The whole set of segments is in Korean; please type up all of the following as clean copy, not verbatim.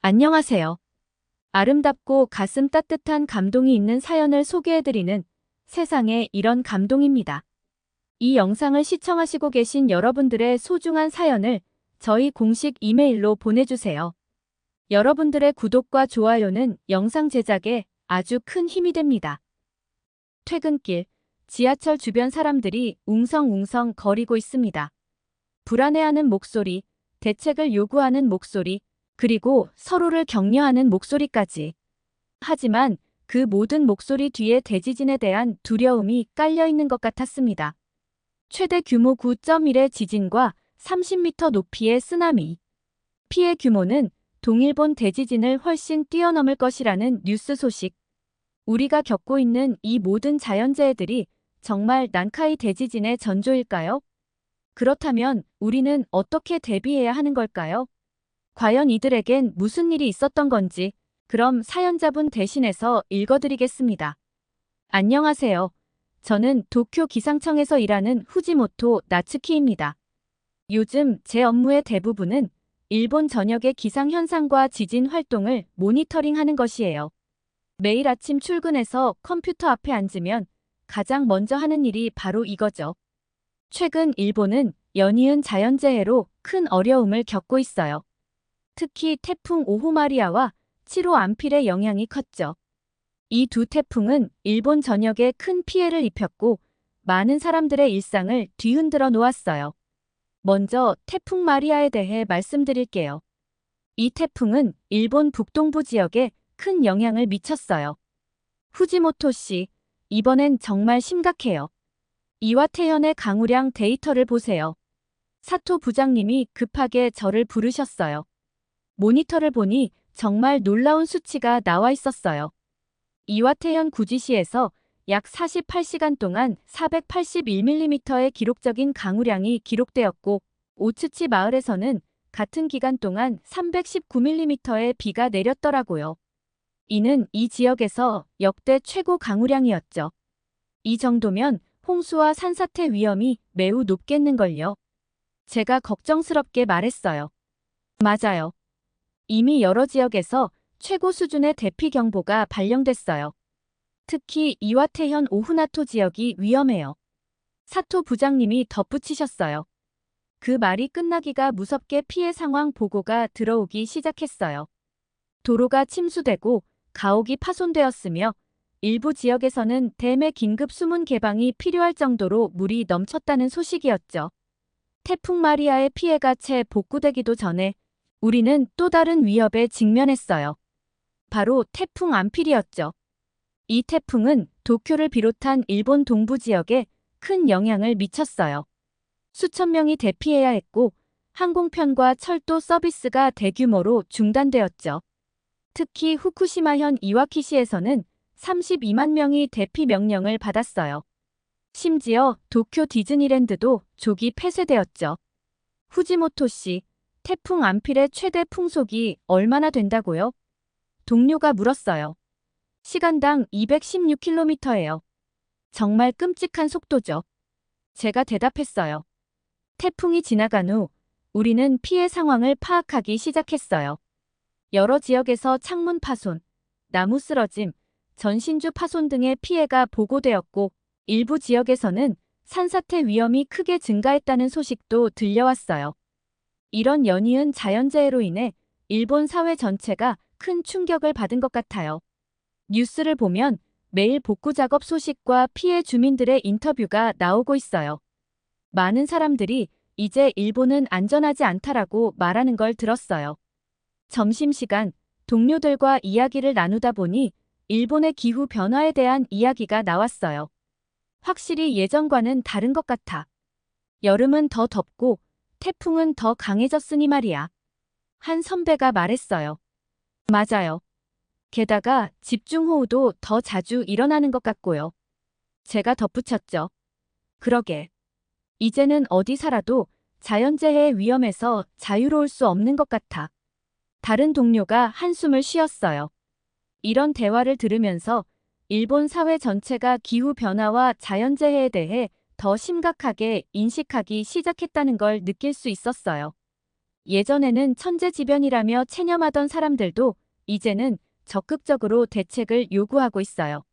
안녕하세요. 아름답고 가슴 따뜻한 감동이 있는 사연을 소개해드리는 세상에 이런 감동입니다. 이 영상을 시청하시고 계신 여러분들의 소중한 사연을 저희 공식 이메일로 보내주세요. 여러분들의 구독과 좋아요는 영상 제작에 아주 큰 힘이 됩니다. 퇴근길, 지하철 주변 사람들이 웅성웅성 거리고 있습니다. 불안해하는 목소리, 대책을 요구하는 목소리, 그리고 서로를 격려하는 목소리까지. 하지만 그 모든 목소리 뒤에 대지진에 대한 두려움이 깔려 있는 것 같았습니다. 최대 규모 9.1의 지진과 30m 높이의 쓰나미. 피해 규모는 동일본 대지진을 훨씬 뛰어넘을 것이라는 뉴스 소식. 우리가 겪고 있는 이 모든 자연재해들이 정말 난카이 대지진의 전조일까요? 그렇다면 우리는 어떻게 대비해야 하는 걸까요? 과연 이들에겐 무슨 일이 있었던 건지, 그럼 사연자분 대신해서 읽어드리겠습니다. 안녕하세요. 저는 도쿄 기상청에서 일하는 후지모토 나츠키입니다. 요즘 제 업무의 대부분은 일본 전역의 기상현상과 지진 활동을 모니터링하는 것이에요. 매일 아침 출근해서 컴퓨터 앞에 앉으면 가장 먼저 하는 일이 바로 이거죠. 최근 일본은 연이은 자연재해로 큰 어려움을 겪고 있어요. 특히 태풍 오호마리아와 7호 안필의 영향이 컸죠. 이 두 태풍은 일본 전역에 큰 피해를 입혔고 많은 사람들의 일상을 뒤흔들어 놓았어요. 먼저 태풍 마리아에 대해 말씀드릴게요. 이 태풍은 일본 북동부 지역에 큰 영향을 미쳤어요. 후지모토 씨, 이번엔 정말 심각해요. 이와테현의 강우량 데이터를 보세요. 사토 부장님이 급하게 저를 부르셨어요. 모니터를 보니 정말 놀라운 수치가 나와 있었어요. 이와테현 구지시에서 약 48시간 동안 481mm의 기록적인 강우량이 기록되었고, 오츠치 마을에서는 같은 기간 동안 319mm의 비가 내렸더라고요. 이는 이 지역에서 역대 최고 강우량이었죠. 이 정도면 홍수와 산사태 위험이 매우 높겠는걸요. 제가 걱정스럽게 말했어요. 맞아요. 이미 여러 지역에서 최고 수준의 대피 경보가 발령됐어요. 특히 이와테현 오후나토 지역이 위험해요. 사토 부장님이 덧붙이셨어요. 그 말이 끝나기가 무섭게 피해 상황 보고가 들어오기 시작했어요. 도로가 침수되고 가옥이 파손되었으며 일부 지역에서는 댐의 긴급 수문 개방이 필요할 정도로 물이 넘쳤다는 소식이었죠. 태풍 마리아의 피해가 채 복구되기도 전에 우리는 또 다른 위협에 직면했어요. 바로 태풍 안필이었죠. 이 태풍은 도쿄를 비롯한 일본 동부 지역에 큰 영향을 미쳤어요. 수천 명이 대피해야 했고 항공편과 철도 서비스가 대규모로 중단되었죠. 특히 후쿠시마현 이와키시에서는 32만 명이 대피 명령을 받았어요. 심지어 도쿄 디즈니랜드도 조기 폐쇄되었죠. 후지모토 씨, 태풍 안필의 최대 풍속이 얼마나 된다고요? 동료가 물었어요. 시간당 216km예요. 정말 끔찍한 속도죠. 제가 대답했어요. 태풍이 지나간 후 우리는 피해 상황을 파악하기 시작했어요. 여러 지역에서 창문 파손, 나무 쓰러짐, 전신주 파손 등의 피해가 보고되었고 일부 지역에서는 산사태 위험이 크게 증가했다는 소식도 들려왔어요. 이런 연이은 자연재해로 인해 일본 사회 전체가 큰 충격을 받은 것 같아요. 뉴스를 보면 매일 복구 작업 소식과 피해 주민들의 인터뷰가 나오고 있어요. 많은 사람들이 이제 일본은 안전하지 않다라고 말하는 걸 들었어요. 점심시간 동료들과 이야기를 나누다 보니 일본의 기후 변화에 대한 이야기가 나왔어요. 확실히 예전과는 다른 것 같아. 여름은 더 덥고 태풍은 더 강해졌으니 말이야. 한 선배가 말했어요. 맞아요. 게다가 집중호우도 더 자주 일어나는 것 같고요. 제가 덧붙였죠. 그러게. 이제는 어디 살아도 자연재해의 위험에서 자유로울 수 없는 것 같아. 다른 동료가 한숨을 쉬었어요. 이런 대화를 들으면서 일본 사회 전체가 기후변화와 자연재해에 대해 더 심각하게 인식하기 시작했다는 걸 느낄 수 있었어요. 예전에는 천재지변이라며 체념하던 사람들도 이제는 적극적으로 대책을 요구하고 있어요.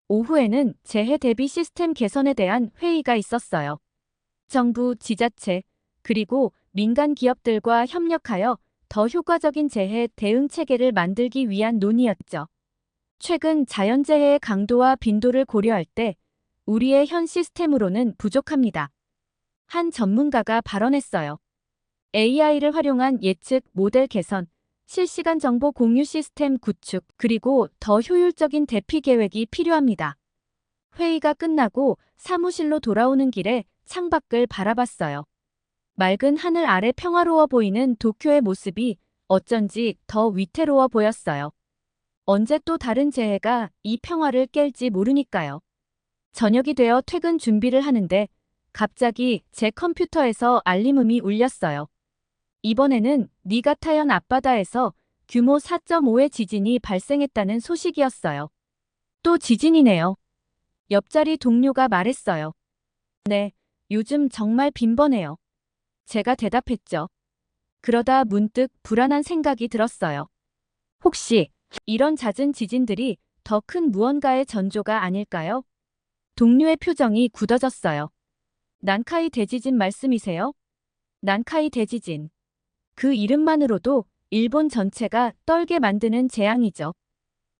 오후에는 재해 대비 시스템 개선에 대한 회의가 있었어요. 정부, 지자체, 그리고 민간 기업들과 협력하여 더 효과적인 재해 대응 체계를 만들기 위한 논의였죠. 최근 자연재해의 강도와 빈도를 고려할 때 우리의 현 시스템으로는 부족합니다. 한 전문가가 발언했어요. AI를 활용한 예측 모델 개선, 실시간 정보 공유 시스템 구축, 그리고 더 효율적인 대피 계획이 필요합니다. 회의가 끝나고 사무실로 돌아오는 길에 창밖을 바라봤어요. 맑은 하늘 아래 평화로워 보이는 도쿄의 모습이 어쩐지 더 위태로워 보였어요. 언제 또 다른 재해가 이 평화를 깰지 모르니까요. 저녁이 되어 퇴근 준비를 하는데 갑자기 제 컴퓨터에서 알림음이 울렸어요. 이번에는 니가타현 앞바다에서 규모 4.5의 지진이 발생했다는 소식이었어요. 또 지진이네요. 옆자리 동료가 말했어요. 네, 요즘 정말 빈번해요. 제가 대답했죠. 그러다 문득 불안한 생각이 들었어요. 혹시 이런 잦은 지진들이 더 큰 무언가의 전조가 아닐까요? 동료의 표정이 굳어졌어요. 난카이 대지진 말씀이세요? 난카이 대지진. 그 이름만으로도 일본 전체가 떨게 만드는 재앙이죠.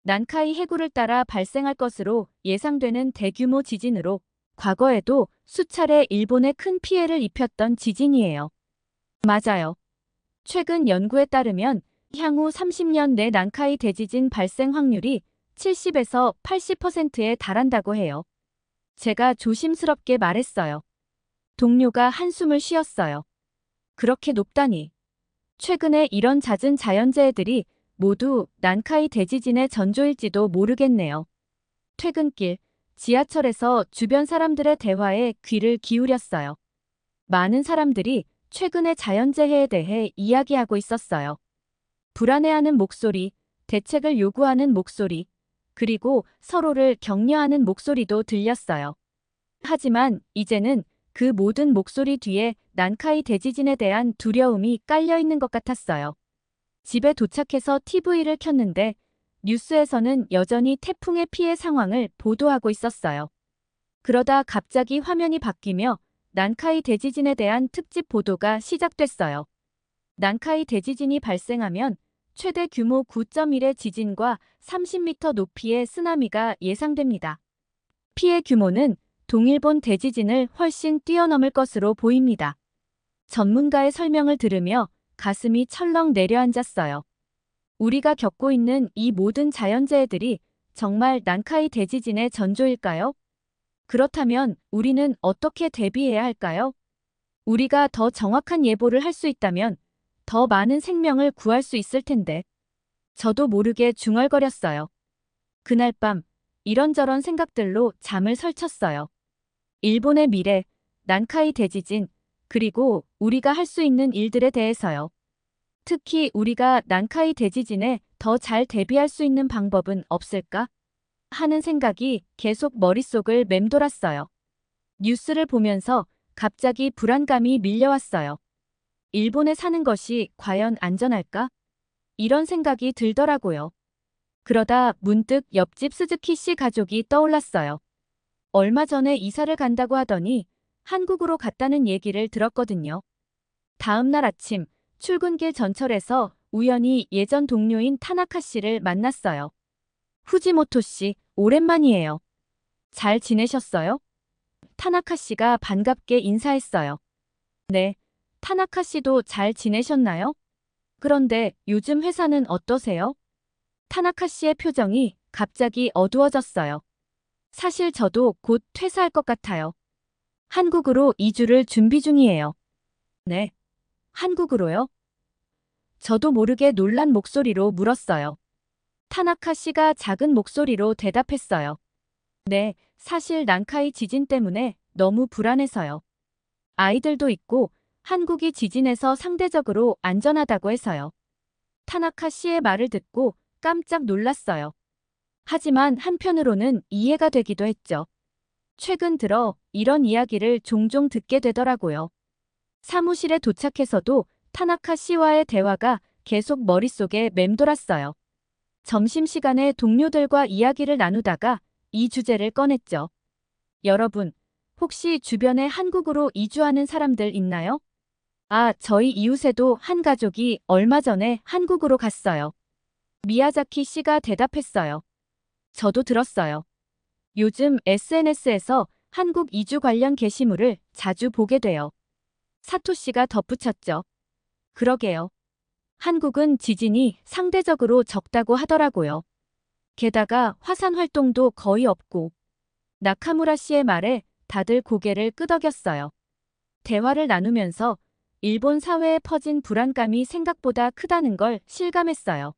난카이 해구를 따라 발생할 것으로 예상되는 대규모 지진으로 과거에도 수차례 일본에 큰 피해를 입혔던 지진이에요. 맞아요. 최근 연구에 따르면 향후 30년 내 난카이 대지진 발생 확률이 70에서 80%에 달한다고 해요. 제가 조심스럽게 말했어요. 동료가 한숨을 쉬었어요. 그렇게 높다니. 최근에 이런 잦은 자연재해들이 모두 난카이 대지진의 전조일지도 모르겠네요. 퇴근길, 지하철에서 주변 사람들의 대화에 귀를 기울였어요. 많은 사람들이 최근의 자연재해에 대해 이야기하고 있었어요. 불안해하는 목소리, 대책을 요구하는 목소리, 그리고 서로를 격려하는 목소리도 들렸어요. 하지만 이제는 그 모든 목소리 뒤에 난카이 대지진에 대한 두려움이 깔려 있는 것 같았어요. 집에 도착해서 TV를 켰는데 뉴스에서는 여전히 태풍의 피해 상황을 보도하고 있었어요. 그러다 갑자기 화면이 바뀌며 난카이 대지진에 대한 특집 보도가 시작됐어요. 난카이 대지진이 발생하면 최대 규모 9.1의 지진과 30m 높이의 쓰나미가 예상됩니다. 피해 규모는 동일본 대지진을 훨씬 뛰어넘을 것으로 보입니다. 전문가의 설명을 들으며 가슴이 철렁 내려앉았어요. 우리가 겪고 있는 이 모든 자연재해들이 정말 난카이 대지진의 전조일까요? 그렇다면 우리는 어떻게 대비해야 할까요? 우리가 더 정확한 예보를 할 수 있다면 더 많은 생명을 구할 수 있을 텐데. 저도 모르게 중얼거렸어요. 그날 밤 이런저런 생각들로 잠을 설쳤어요. 일본의 미래, 난카이 대지진, 그리고 우리가 할 수 있는 일들에 대해서요. 특히 우리가 난카이 대지진에 더 잘 대비할 수 있는 방법은 없을까? 하는 생각이 계속 머릿속을 맴돌았어요. 뉴스를 보면서 갑자기 불안감이 밀려왔어요. 일본에 사는 것이 과연 안전할까? 이런 생각이 들더라고요. 그러다 문득 옆집 스즈키 씨 가족이 떠올랐어요. 얼마 전에 이사를 간다고 하더니 한국으로 갔다는 얘기를 들었거든요. 다음 날 아침 출근길 전철에서 우연히 예전 동료인 타나카 씨를 만났어요. 후지모토 씨, 오랜만이에요. 잘 지내셨어요? 타나카 씨가 반갑게 인사했어요. 네, 타나카 씨도 잘 지내셨나요? 그런데 요즘 회사는 어떠세요? 타나카 씨의 표정이 갑자기 어두워졌어요. 사실 저도 곧 퇴사할 것 같아요. 한국으로 이주를 준비 중이에요. 네, 한국으로요? 저도 모르게 놀란 목소리로 물었어요. 타나카 씨가 작은 목소리로 대답했어요. 네, 사실 난카이 지진 때문에 너무 불안해서요. 아이들도 있고 한국이 지진에서 상대적으로 안전하다고 해서요. 타나카 씨의 말을 듣고 깜짝 놀랐어요. 하지만 한편으로는 이해가 되기도 했죠. 최근 들어 이런 이야기를 종종 듣게 되더라고요. 사무실에 도착해서도 타나카 씨와의 대화가 계속 머릿속에 맴돌았어요. 점심시간에 동료들과 이야기를 나누다가 이 주제를 꺼냈죠. 여러분, 혹시 주변에 한국으로 이주하는 사람들 있나요? 아, 저희 이웃에도 한 가족이 얼마 전에 한국으로 갔어요. 미야자키 씨가 대답했어요. 저도 들었어요. 요즘 SNS에서 한국 이주 관련 게시물을 자주 보게 돼요. 사토 씨가 덧붙였죠. 그러게요. 한국은 지진이 상대적으로 적다고 하더라고요. 게다가 화산 활동도 거의 없고. 나카무라 씨의 말에 다들 고개를 끄덕였어요. 대화를 나누면서 일본 사회에 퍼진 불안감이 생각보다 크다는 걸 실감했어요.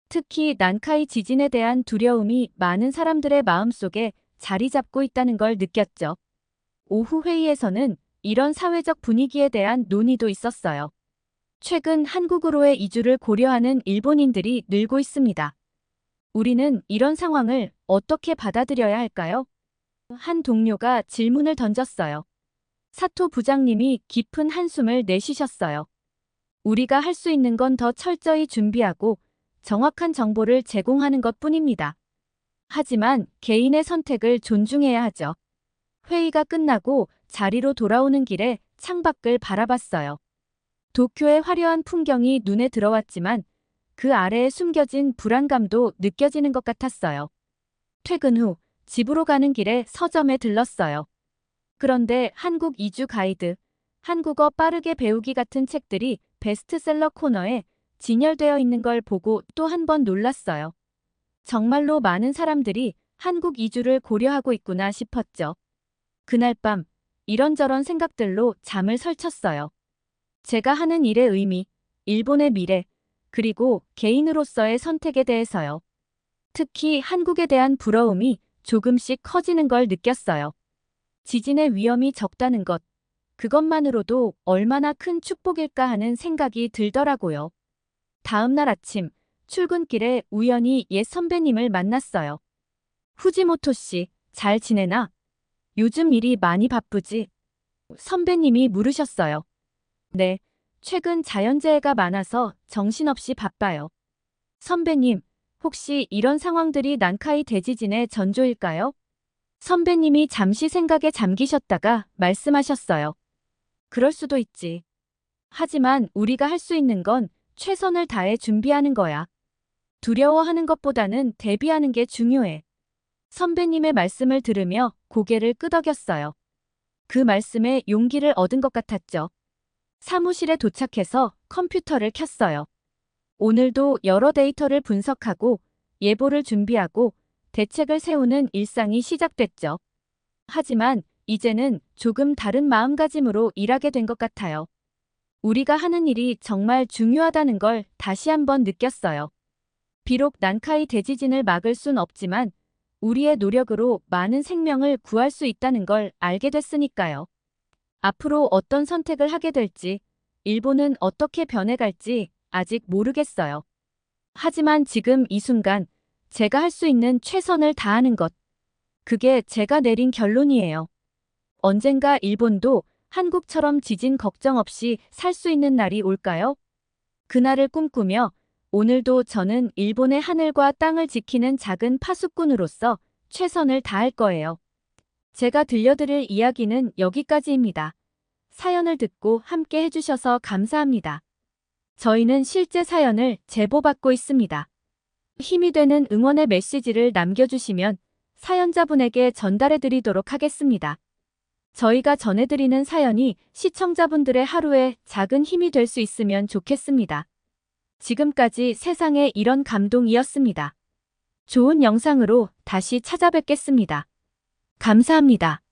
특히 난카이 지진에 대한 두려움이 많은 사람들의 마음속에 자리 잡고 있다는 걸 느꼈죠. 오후 회의에서는 이런 사회적 분위기에 대한 논의도 있었어요. 최근 한국으로의 이주를 고려하는 일본인들이 늘고 있습니다. 우리는 이런 상황을 어떻게 받아들여야 할까요? 한 동료가 질문을 던졌어요. 사토 부장님이 깊은 한숨을 내쉬셨어요. 우리가 할 수 있는 건 더 철저히 준비하고 정확한 정보를 제공하는 것뿐입니다. 하지만 개인의 선택을 존중해야 하죠. 회의가 끝나고 자리로 돌아오는 길에 창밖을 바라봤어요. 도쿄의 화려한 풍경이 눈에 들어왔지만 그 아래에 숨겨진 불안감도 느껴지는 것 같았어요. 퇴근 후 집으로 가는 길에 서점에 들렀어요. 그런데 한국 이주 가이드, 한국어 빠르게 배우기 같은 책들이 베스트셀러 코너에 진열되어 있는 걸 보고 또 한 번 놀랐어요. 정말로 많은 사람들이 한국 이주를 고려하고 있구나 싶었죠. 그날 밤 이런저런 생각들로 잠을 설쳤어요. 제가 하는 일의 의미, 일본의 미래, 그리고 개인으로서의 선택에 대해서요. 특히 한국에 대한 부러움이 조금씩 커지는 걸 느꼈어요. 지진의 위험이 적다는 것, 그것만으로도 얼마나 큰 축복일까 하는 생각이 들더라고요. 다음 날 아침, 출근길에 우연히 옛 선배님을 만났어요. 후지모토 씨, 잘 지내나? 요즘 일이 많이 바쁘지? 선배님이 물으셨어요. 네, 최근 자연재해가 많아서 정신없이 바빠요. 선배님, 혹시 이런 상황들이 난카이 대지진의 전조일까요? 선배님이 잠시 생각에 잠기셨다가 말씀하셨어요. 그럴 수도 있지. 하지만 우리가 할 수 있는 건 최선을 다해 준비하는 거야. 두려워하는 것보다는 대비하는 게 중요해. 선배님의 말씀을 들으며 고개를 끄덕였어요. 그 말씀에 용기를 얻은 것 같았죠. 사무실에 도착해서 컴퓨터를 켰어요. 오늘도 여러 데이터를 분석하고 예보를 준비하고 대책을 세우는 일상이 시작됐죠. 하지만 이제는 조금 다른 마음가짐으로 일하게 된 것 같아요. 우리가 하는 일이 정말 중요하다는 걸 다시 한번 느꼈어요. 비록 난카이 대지진을 막을 순 없지만 우리의 노력으로 많은 생명을 구할 수 있다는 걸 알게 됐으니까요. 앞으로 어떤 선택을 하게 될지, 일본은 어떻게 변해갈지 아직 모르겠어요. 하지만 지금 이 순간 제가 할 수 있는 최선을 다하는 것, 그게 제가 내린 결론이에요. 언젠가 일본도 한국처럼 지진 걱정 없이 살 수 있는 날이 올까요? 그날을 꿈꾸며 오늘도 저는 일본의 하늘과 땅을 지키는 작은 파수꾼으로서 최선을 다할 거예요. 제가 들려드릴 이야기는 여기까지입니다. 사연을 듣고 함께 해주셔서 감사합니다. 저희는 실제 사연을 제보받고 있습니다. 힘이 되는 응원의 메시지를 남겨주시면 사연자분에게 전달해드리도록 하겠습니다. 저희가 전해드리는 사연이 시청자분들의 하루에 작은 힘이 될 수 있으면 좋겠습니다. 지금까지 세상에 이런 감동이었습니다. 좋은 영상으로 다시 찾아뵙겠습니다. 감사합니다.